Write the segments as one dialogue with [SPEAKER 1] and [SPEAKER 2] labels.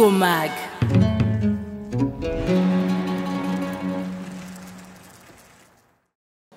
[SPEAKER 1] Ingomag.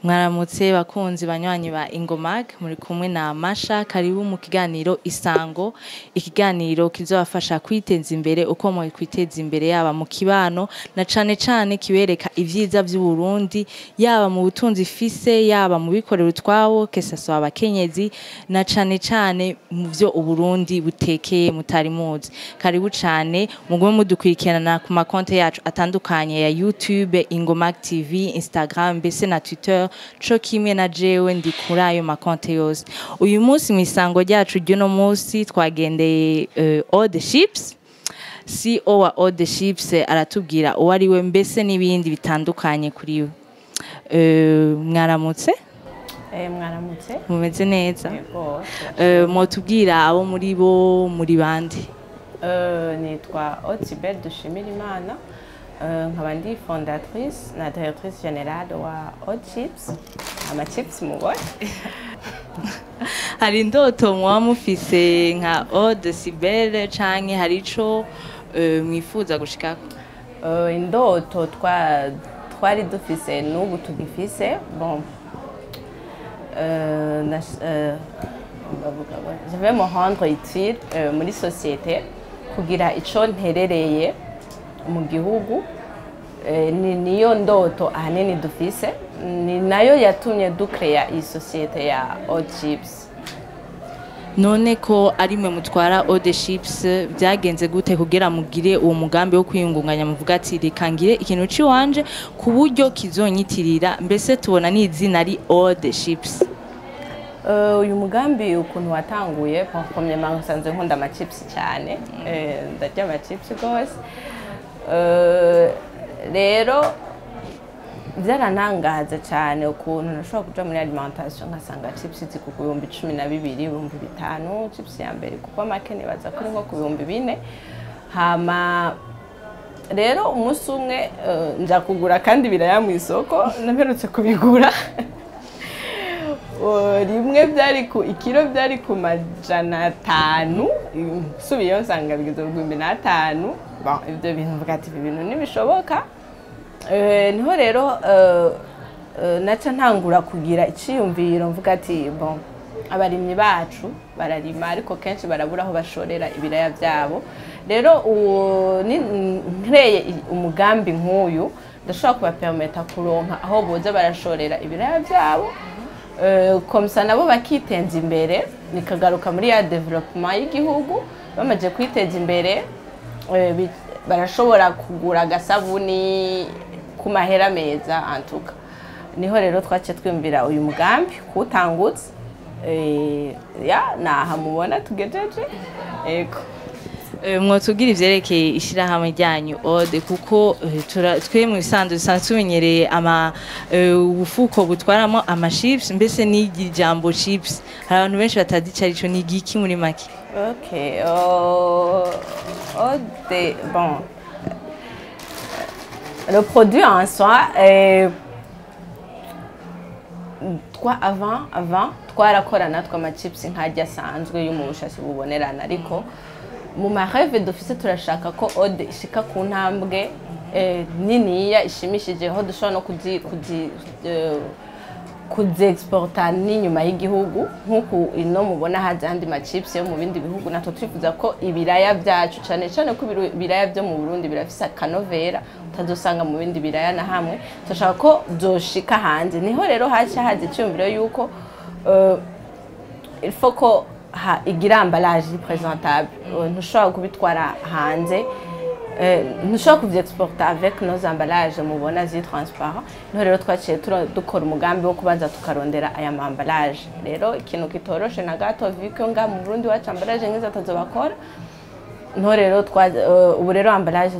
[SPEAKER 1] Mwaramutse bakunzi banywanyi ba Ingomag, muri kumwe na Masha. Karibu mu kiganiro Isango, ikiganiro kizobafasha kwiteza imbere uko mu kwiteza imbere yaba mu kibano na cane cane kibereka ivyiza vy'u Burundi, yaba mu butunzi fise, yaba mu bikorera utwabo, kesaso abakenyezi na cane cane mu vyo Uburundi butekeye mutari muzi. Karibu cane mugume mudukurikirana ku makonte yacu atandukanye ya YouTube, Ingomag TV, Instagram, mbese na Twitter, co kimwe na jewe ndi kuri ayo makonte yose. Uyu munsi mw'isango ryacu ry'uno munsi twagendeye All the Ships. CEO wa All the Ships aratubwira uwo ari we mbese n'ibindi bitandukanye kuri we. Mwaramutse?
[SPEAKER 2] Mwaramutse.
[SPEAKER 1] Mumeze neza? Mwotubwira abo muri bo muri bande?
[SPEAKER 2] Nitwa Otibel Dushimirimana. Nkaba ndi fondatrice na directrice générale wa All Chips. Ama chips mubona.
[SPEAKER 1] Hari indoto muba mufise nka All the Sibel canke hari ico mwifuza gushikako?
[SPEAKER 2] Indoto twari dufise n'ubu tugifise. Bon. Je vais me rendre utile muri société kugira ico nterereye mu gihugu. Niyo ndoto ahanini dufise, ni nayo yatumye ducrea iyi societe ya All Chips.
[SPEAKER 1] None ko ari mwe mutwara All the Ships, byagenze gute kugira mugire uwo mugambi wo kwiyungunganya muvuga ati reka ngire ikintu ciwanje ku buryo kizonyitirira, mbese tubona n'izina ari All the Ships?
[SPEAKER 2] Uyu mugambi ukuntu watanguye, premièrement nsanzwe nkunda ama chips cyane, ndarya ama chips gose. Rero byaranangaza cyane ukuntu nashobora kuja muri alimentation nkasanga chips ziri ku 12,000, 5,000 chips ya mbere kuko amakene baza kuri nko ku 4,000. Hama rero umunsi umwe nja kugura kandi biraya mu isoko, namerutse kubigura. Rimwe byari ku ikiro byari ku 500, subiyeyo nsanga bigeze ku 5,000. Bon, ibyo bintu mvuga ati ibintu nibishoboka. Niho rero naca ntangura kugira iciyumviro mvuga ati bon, abarimyi bacu bararima ariko kenshi barabura aho bashorera ibiraya byabo. Rero nkreye umugambi nk'uyu ndashobora kubapermeta kuronka aho boza barashorera ibiraya byabo, komsa nabo bakitenza imbere, nikagaruka muri ya development y'igihugu. Bamaze kwiteza imbere barashobora kugura agasabuni ku mahera meza antuka. Niho rero twace twumvira uyu mugambi kuwutangutse. Naha mubona tugejeje. Ego.
[SPEAKER 1] Mwotubwira ivyerekeye ishirahamwe ryanyu Ode, kuko twe mu bisanzwe dusanzwe tumenyereye ubufuko butwaramo ama chips, mbese n'igi jambo chips hari abantu benshi batazi ico arico, ni igiki muri make?
[SPEAKER 2] Okay. Bon. Le produit en soi, avant twarakorana twama chips nkajya sanzwe yo mu bushasi bubonerana, ariko mu mareve dufise turashaka ko Ode ishika ku ntambwe niniya ishimishije ho dushobora no kuziexporta n'inyuma y'igihugu, nk'uko ino mubona haza andi ma chips yo mu bindi bihugu. Natwe twifuza ko ibiraya byacu cyane cyane ko ibiraya byo mu Burundi birafise akanovera utazosanga mu bindi biraya na hamwe, turashaka ko byoshika hanze. Niho rero haca haza icyumviro yuko il faut ko igira emballage présentable, ntushobora kubitwara hanze, ntushobora kuvyexporta avec nos emballages mubona zi transparent. Niho rero twaciye dukora umugambi wo kubanza tukarondera aya emballage. Rero ikintu kitoroshe na gato viko nga mu Burundi wacu emballage ngiza tazobakora. Niho rero ubu rero emballage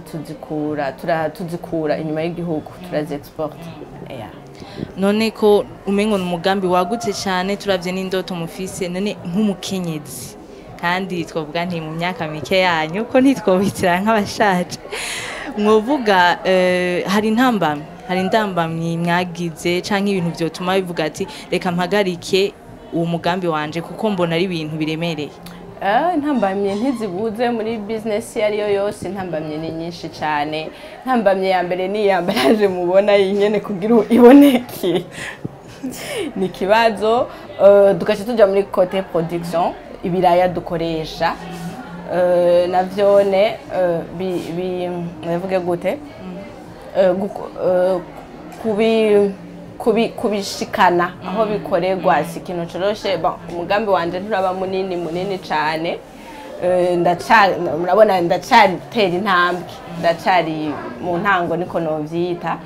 [SPEAKER 2] tuzikura inyuma y'igihugu, turaziexporta.
[SPEAKER 1] None ko umengo n'umugambi wagutse cyane, turavye n'indoto mufise, none nk'umukenyezi kandi twavuga nti mu myaka mike yanyu ko ntitwobitira nk'abashaje, mwovuga hari intambamyi mwagize canke ibintu vyotuma bivuga ati reka mpagarike uwo mugambi wanje kuko mbona ari ibintu biremereye?
[SPEAKER 2] intambamye ntizibuze muri business iyo ariyo yose, intambamye ni nyinshi cyane. Intambamye ya mbere ni iyambaraje mubona nyene kugira iboneke ni ikibazo. Dukaca tuja muri côté production, ibiraya dukoresha navyone navuge gute kubishikana aho bikorerwa si ikintu coroshe. Umugambi wanje nturaba munini cyane, murabona ndacatera intambwe, ndacari mu ntango niko novyita.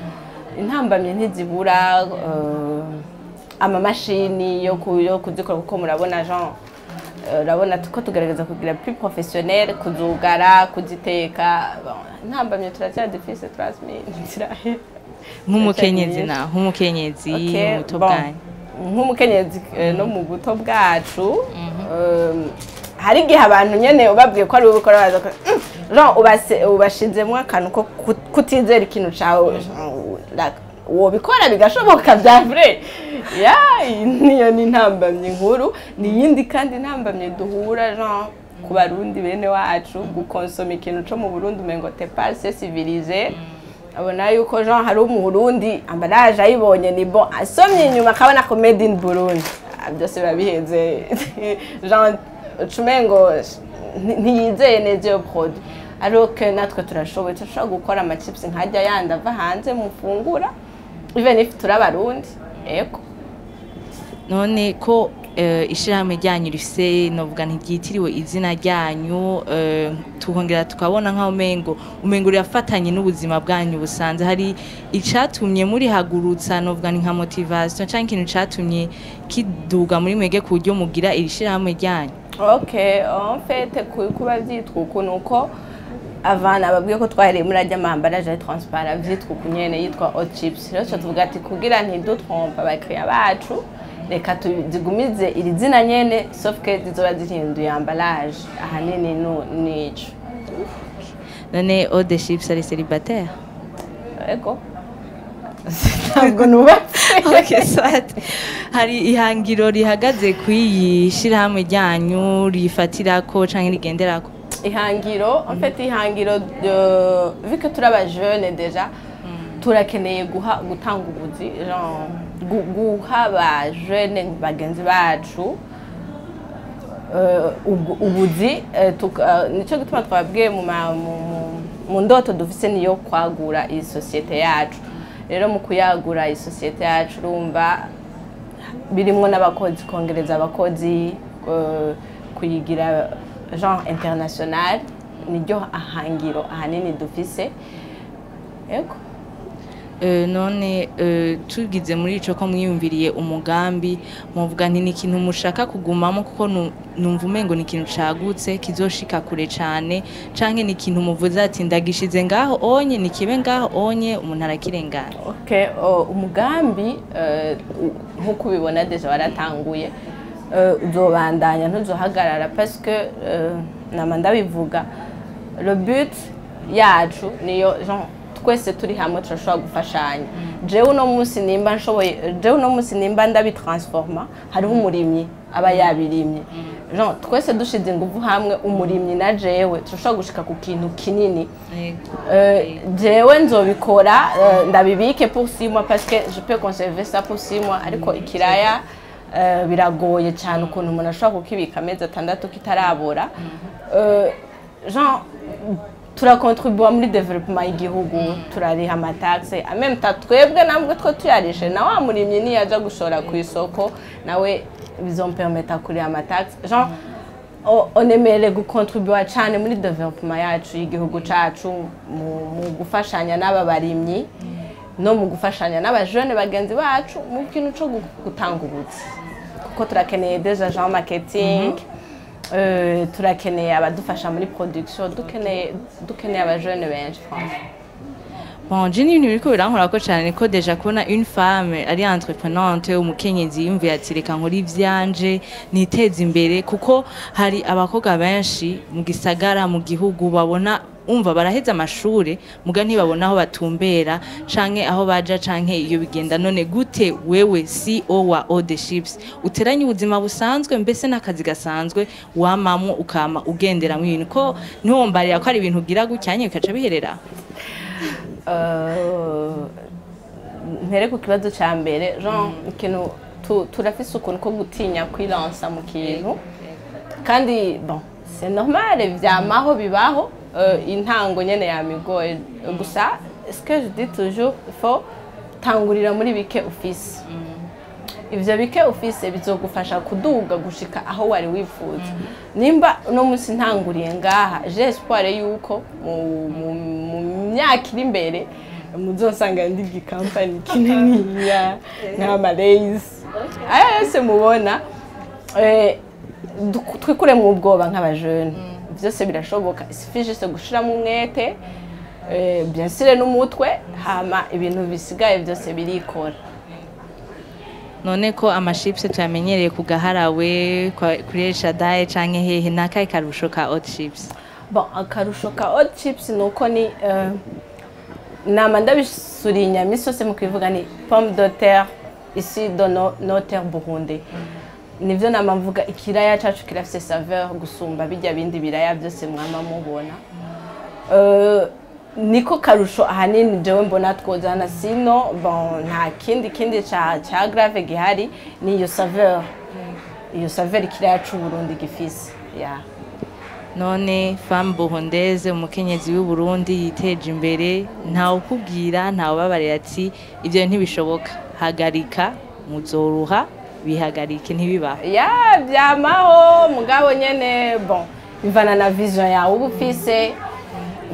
[SPEAKER 2] Intambamye ntizibura, amamashini yo kuzikora kuko murabona Jean, urabona ko tugerageza kugira plus professionnel, kuzugara, kuziteka. Intambamye turacyadifise transmit
[SPEAKER 1] nk'umukenyezi nk'umukenyezi mu buto bwanyu.
[SPEAKER 2] Nk'umukenyezi no mu buto bwacu hari igihe abantu nyene ubabwiye ko ari ubikora baza Jean ubashizemo akantu ko kutizera ikintu cawe, wobikora bigashoboka bya vrai. Niyo ni intambamye nkuru. Ni yindi kandi intambamye duhura Jean ku barundi bene wacu, gukonsoma ikintu co mu Burundi umengo te pas civilisé. Abona yuko Jean hari umurundi ambaraje ayibonye ni bon, asomye inyuma akabona ko made in Burundi, byose babihenze Jean cumengo ntiyizeye neza iyo produit. Alors que natwe turashoboye gukora ama chips nkajya yandi ava hanze mufungura, even if turabarundi. Eko
[SPEAKER 1] none ko ishirahamwe ryanyu rifise novuga ntiryitiriwe izina ryanyu, tukongera tukabona nkaho umengo rirafatanye n'ubuzima bwanyu busanze, hari icatumye muri hagurutsa novuga nka motivation canke ikintu catumye kiduga muri mwege ku buryo mugira iri shirahamwe ryanyu?
[SPEAKER 2] Okay, en fait kuba vyitwa uko nuko avana babwiye ko twahereye muri ajya amambaraje transparent, vyitwa uko nyene yitwa hot chips. Rero tuvuga ati kugira ntidutrompe abakiriya bacu, reka tuzigumize iri zina nyene, sauf que zizoba zihinduye emballage ahanini nico.
[SPEAKER 1] None Eau de Chips ari célibataire?
[SPEAKER 2] Ego ntabwo nubatse.
[SPEAKER 1] Okay, swat. Hari ihangiro rihagaze kwiyi shirahamwe ryanyu rifatirako canke rigenderako? Ihangiro,
[SPEAKER 2] en fait ihangiro vu que turaba jeune déjà, turakeneye gutanga ubuzi, guha ba jeune bagenzi bacu ubuzi. Nico gituma twabwiye mu ndoto dufise niyo kwagura iyi societe yacu. Rero mu kuyagura iyi societe yacu urumva birimwo n'abakozi, kongereza abakozi, kuyigira genre international, niryo ahangiro ahanini dufise. Ego
[SPEAKER 1] none tugize muri ico ko mwiyumviriye umugambi muvuga nti ni ikintu mushaka kugumamo kuko numva umengo ni ikintu cagutse kizoshika kure cane, canke ni ikintu muvuze ati ndagishize ngaho onye ni kibe ngaho onye umuntu arakirengana?
[SPEAKER 2] Okay, umugambi nkuko ubibona deja waratanguye, uzobandanya ntuzohagarara parce que nama ndabivuga le but yacu niyo Jean twese turi hamwe turashobora gufashanya. Jewe uno munsi nimba nshoboye, jewe uno munsi nimba ndabitransforma, hariho umurimyi aba yabirimye. Jean twese dushize ingufu hamwe, umurimyi na jewe turashobora gushika ku kintu kinini. Jewe nzobikora ndabibike pour 6 mois parce que je peux conserver ça pour 6 mois, ariko ikiraya biragoye cyane ukuntu umuntu ashobora kukibika amezi 6 kitarabora. Jean turakontribuwa muri development y'igihugu, turariha amataxe, en même temps twebwe nambwe two tuyarishe na wa murimyi ni yaja gushora ku isoko nawe bizompermeta kuri amataxe. Jean onemere gukontribuwa cyane muri development yacu y'igihugu cacu, mu gufashanya n'aba barimyi no mu gufashanya n'abajene bagenzi bacu mu kintu cyo gutanga ubuzi, kuko turakeneye deja Jean marketing, turakeneye abadufasha muri production, dukeneye abajene benshi France.
[SPEAKER 1] Bon, Jenny biriko birankora ko cyane ko deja kubona une femme ari entreprenante, umukenyezi yumviye ati reka nkora ivyanje niteze imbere, kuko hari abakobwa benshi mu gisagara mu gihugu babona umva baraheza amashure muga ntibabona aho batumbera canke aho baja canke iyo bigenda none gute wewe CEO wa All the Ships uteranye ubuzima busanzwe mbese n'akazi gasanzwe wamamwo ukama ugendera mu ibintu ko ntiwombarira ko ari ibintu ugira gucyanye bikaca biherera
[SPEAKER 2] mpere ku kibazo ca mbere Jean ikintu turafise ukuntu ko gutinya kwilansa mu kintu kandi bon c'est normal vyamaho bibaho intango nyene yamigoye gusa ce que je dis toujours faut tangurira muri bike ufise ivyo bike ufise bizogufasha kuduga gushika aho wari wifuza nimba no musi ntanguriye ngaha j'ai espoir yuko mu myaka iri imbere muzosanga ndi company kininiya nka Malays aya yose mubona twikure mu ubwoba nk'abajene byose birashoboka isifi juste gushiramo umwete bien sûr n'umutwe hama ibintu bisigaye byose birikora
[SPEAKER 1] none ko amaships tuyamenyereye kugaharawe kuresha daye canke hehe nakaye karusho ka Hot Chips
[SPEAKER 2] bon akarusho ka Hot Chips nuko ni nama ndabisurinya misose mu kwivuga ni pomme de terre ici dans nos terres burundais nivyo nama mvuga ikiraya cacu kirafise saveur gusumba bijya bindi biraya byose mwama mubona niko karusho ahanini jewe mbona twozana sino bon nta kindi ca grave gihari ni iyo saveur ikiraya c'u Burundi gifise yeah.
[SPEAKER 1] none femme burundaise umukenyezi w'u Burundi yiteje imbere ntawe ukubwira ntawe babarira ati ivyo ntibishoboka hagarika muzoruha bihagarike ntibibaho
[SPEAKER 2] ya byamaho mugabo nyene bon bivana na vision yawe ubufise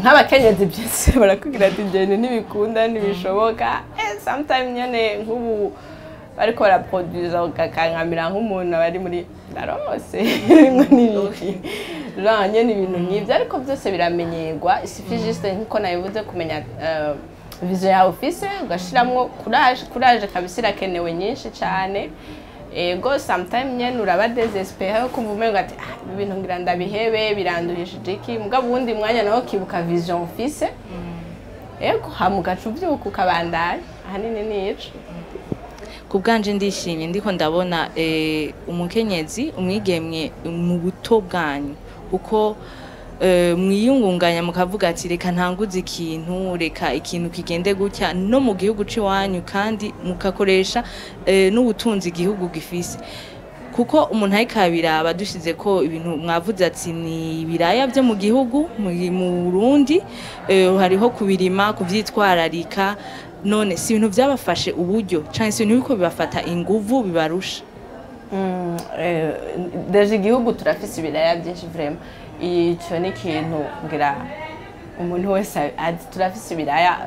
[SPEAKER 2] nk'abakenyezi byose barakubwira ati jene ntibikunda ntibishoboka sometimes nyene nk'ubu bariko baraproduce ugakankamira nk'umuntu bari muri darose ngo nibiki nyene ibintu nk'ivyo ariko byose biramenyerwa isifi juste nkuko nabivuze kumenya vision yawe ufise ugashiramwo courage kabisa irakenewe nyinshi cyane ego sometimes nyene uraba desespéré kumva umengo ati ibintu ngira ndabihebe biranduhishije iki mugabo ubundi mwanya nawo kibuka vision ufise ego hamugaca uvyuka ukabandanya ahanini nico
[SPEAKER 1] kubwanje ndishimye ndiko ndabona umukenyezi umwigemye mu buto bwanyu uko mwiyungunganya mukavuga ati reka ntanguze ikintu reka ikintu kigende gutya no mu gihugu ciwanyu kandi mukakoresha n'ubutunzi igihugu gifise kuko umuntu ayikabiraba dushize ko ibintu mwavuze ati ni biraya byo mu gihugu mu Burundi hariho kubirima kuvyitwararika none si ibintu byabafashe uburyo canke si ibintu biko bibafata inguvu bibarusha
[SPEAKER 2] deje igihugu turafise ibiraya byinshi vraiment icyo ni ikintu ngira umuntu wese azi turafise ibiraya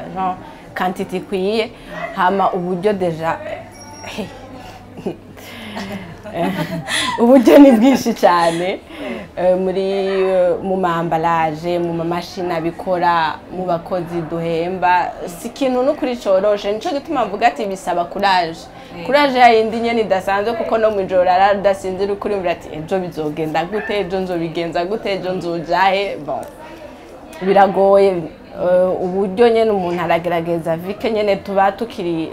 [SPEAKER 2] quantity ikwiye hama uburyo deja uburyo ni bwinshi cyane mu mambalage mu mamashini abikora mu bakozi duhemba si ikintu n'ukuri coroshe nico gituma mvuga ati bisaba courage yayindi nyene idasanzwe kuko no mwijoro ararudasinzira ukuri mvira ati ejo bizogenda gute ejo nzobigenza gute ejo nzojahe bon biragoye uburyo nyene umuntu aragerageza vike nyene tuba tukiri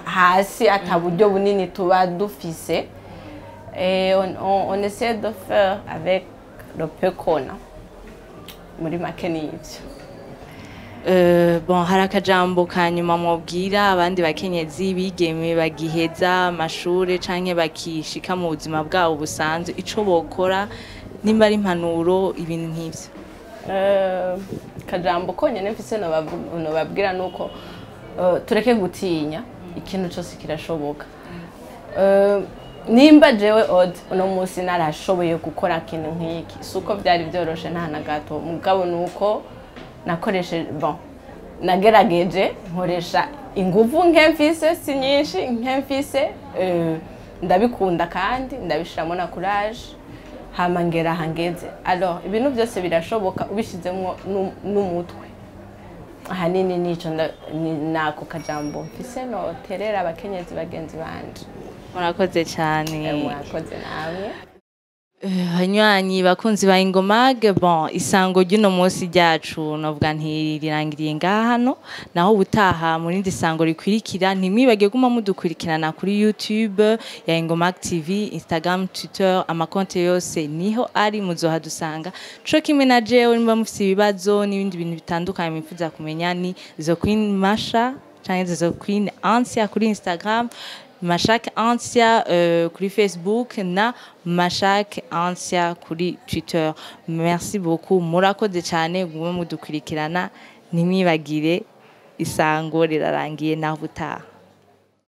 [SPEAKER 2] hasi ataburyo bunini tuba dufise on essaie de faire avec le peu qu'on a muri make n'ivyo
[SPEAKER 1] bon hari akajambo kanyuma mubwira abandi bakenyezi bigeme bagiheza amashure canke bakishika mu buzima bwabo busanzwe ico bokora nimba ari impanuro ibintu nk'ivyo
[SPEAKER 2] kajambo konyene mfise nobabwira nuko tureke gutinya ikintu cyose kirashoboka nimba jewe uno munsi narashoboye gukora ikintu nk'iki suko byari byoroshe nta na gato mugabo nuko nakoresheje bon nagerageje nkoresha inguvu nk'emfise si nyinshi nk'emfise ndabikunda kandi ndabishiramo na courage hama ngera hangeze alors ibintu byose birashoboka ubishizemo n'umutwe ahanini nico nako kajambo mfise no terera abakenyezi bagenzi banje
[SPEAKER 1] murakoze cyane
[SPEAKER 2] murakoze namwe
[SPEAKER 1] Banywanyi bakunzi ba Ingomag, bon isango ry'uno munsi ryacu novuga ntirirangiriye ngaha hano, naho ubutaha mu rindi sango rikwirikira. Ntimwibage guma mudukurikirana kuri YouTube ya Ingomag TV, Instagram, Twitter, amakonte yose niho ari, muzohadusanga co kimwe na jewe. Nimba mufise ibibazo n'ibindi bintu bitandukanye mwifuza kumenya, ni zo Queen Masha canke zo Queen Ansia kuri Instagram, Mashak Ansia kuri Facebook na Mashak Ansia kuri Twitter. Merci beaucoup, murakoze cyane gume mudukurikirana. Ntimwibagire isango rirarangiye naho butaha.